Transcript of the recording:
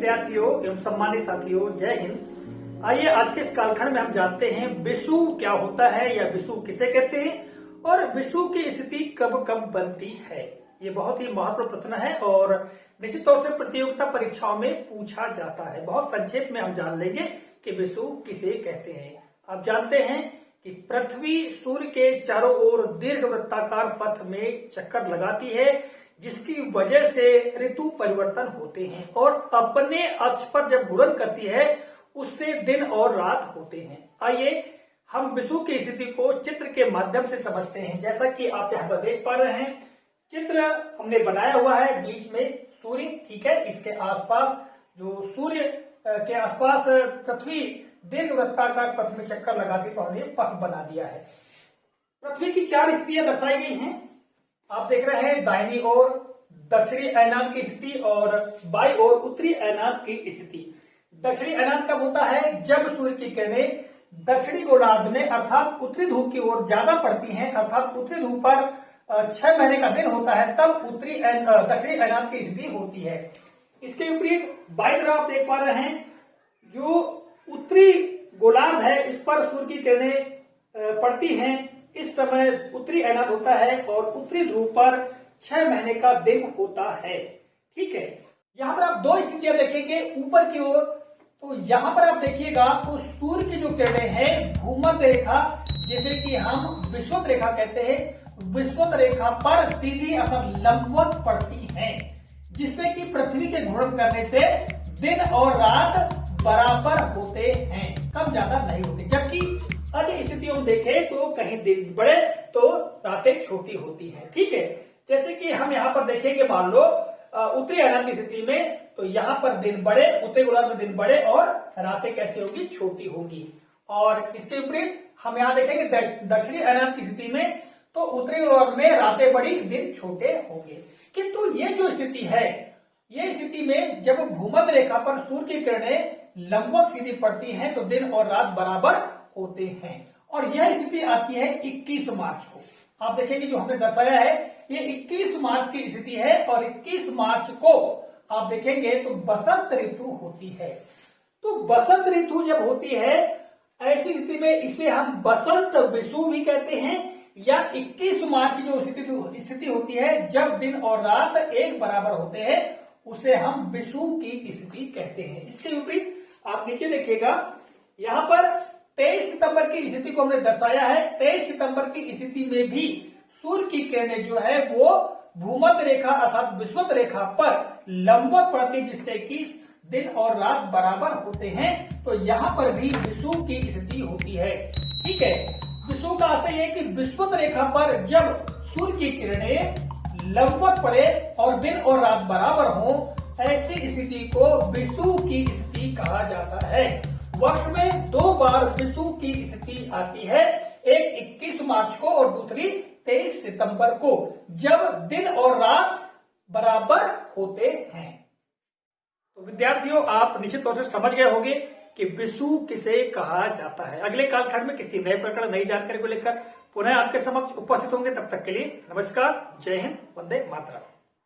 विद्यार्थियों एवं सम्मानित साथियों, जय हिंद। आइए आज के इस कालखंड में हम जानते हैं विषु क्या होता है या विषु किसे कहते हैं और विषु की स्थिति कब कब बनती है। ये बहुत ही महत्वपूर्ण प्रश्न है और निश्चित तौर से प्रतियोगिता परीक्षाओं में पूछा जाता है। बहुत संक्षेप में हम जान लेंगे कि विषु किसे कहते हैं। आप जानते हैं कि पृथ्वी सूर्य के चारों ओर दीर्घवृत्ताकार पथ में चक्कर लगाती है, जिसकी वजह से ऋतु परिवर्तन होते हैं और अपने अक्ष पर जब घूर्णन करती है उससे दिन और रात होते हैं। आइए हम विषु की स्थिति को चित्र के माध्यम से समझते हैं। जैसा कि आप यहाँ पर देख पा रहे हैं, चित्र हमने बनाया हुआ है, बीच में सूर्य, ठीक है। इसके आसपास जो सूर्य के आसपास पृथ्वी दीर्घवृत्ताकार पथ में चक्कर लगाती, तो हमने पथ बना दिया है। पृथ्वी की 4 स्थितियां दर्शाई गई हैं। आप देख रहे हैं दाहिनी ओर दक्षिणी अयनांत की स्थिति और बाईं ओर उत्तरी अयनांत की स्थिति। दक्षिणी अयनांत कब होता है? जब सूर्य की किरणें दक्षिणी गोलार्ध में अर्थात उत्तरी ध्रुव की ओर ज्यादा पड़ती हैं, अर्थात उत्तरी ध्रुव पर 6 महीने का दिन होता है, तब दक्षिणी अयनांत की स्थिति होती है। इसके विपरीत बाईं तरफ आप देख पा रहे हैं, जो उत्तरी गोलार्ध है इस पर सूर्य की किरणें पड़ती हैं, इस समय उत्तरी अयनांत होता है और उत्तरी ध्रुव पर 6 महीने का दिन होता है, ठीक है। यहाँ पर आप 2 स्थितियां देखेंगे ऊपर की ओर। तो यहाँ पर आप देखिएगा तो सूर्य की जो किरणें हैं भूमध्य रेखा, जैसे कि हम विषुवत रेखा कहते हैं, विषुवत रेखा पर सीधी अथवा लंबवत पड़ती हैं, जिससे कि पृथ्वी के घूर्णन करने से दिन और रात बराबर होते हैं, कम ज्यादा नहीं होते। जबकि अन्य स्थितियों में देखें तो कहीं दिन बड़े तो रातें छोटी होती हैं, ठीक है। जैसे कि हम यहाँ पर देखेंगे, मान लो उत्तरी अयनांत की स्थिति में, तो यहाँ पर दिन बड़े, उत्तरी गोलार्ध में दिन बड़े और रातें कैसी होगी? छोटी होगी। और इसके विपरीत हम यहाँ देखेंगे दक्षिणी अयनांत की स्थिति में, तो उत्तरी गोलार्ध में रातें बड़ी, दिन छोटे होंगे। किंतु ये जो स्थिति है, ये स्थिति में जब भूमध्य रेखा पर सूर्य की किरणें लंबवत सीधी पड़ती हैं तो दिन और रात बराबर होते हैं। और यह स्थिति आती है 21 मार्च को। आप देखेंगे जो हमने दर्शाया है ये 21 मार्च की स्थिति है और 21 मार्च को आप देखेंगे तो बसंत ऋतु होती है। तो बसंत ऋतु जब होती है, ऐसी स्थिति में इसे हम बसंत विषु भी कहते हैं, या 21 मार्च की जो स्थिति होती है जब दिन और रात एक बराबर होते हैं, उसे हम विषु की स्थिति कहते हैं। इसके विपरीत आप नीचे देखिएगा, यहाँ पर 23 सितंबर की स्थिति को हमने दर्शाया है। 23 सितंबर की स्थिति में भी सूर्य की किरणें जो है वो भूमध्य रेखा अर्थात विषुवत रेखा पर लंबवत पड़ती, जिससे कि दिन और रात बराबर होते हैं। तो यहाँ पर भी विषु की स्थिति होती है, ठीक है। विषु का आशय है कि विषुवत रेखा पर जब सूर्य की किरणें लंबवत पड़े और दिन और रात बराबर हो, ऐसी स्थिति को विषु की स्थिति कहा जाता है। वर्ष में 2 बार विषु की स्थिति आती है, एक 21 मार्च को और दूसरी 23 सितंबर को, जब दिन और रात बराबर होते हैं। तो विद्यार्थियों, आप निश्चित तौर से समझ गए होंगे कि विषु किसे कहा जाता है। अगले कालखंड में किसी नए प्रकरण, नई जानकारी को लेकर पुनः आपके समक्ष उपस्थित होंगे। तब तक के लिए नमस्कार, जय हिंद, वंदे मातरम।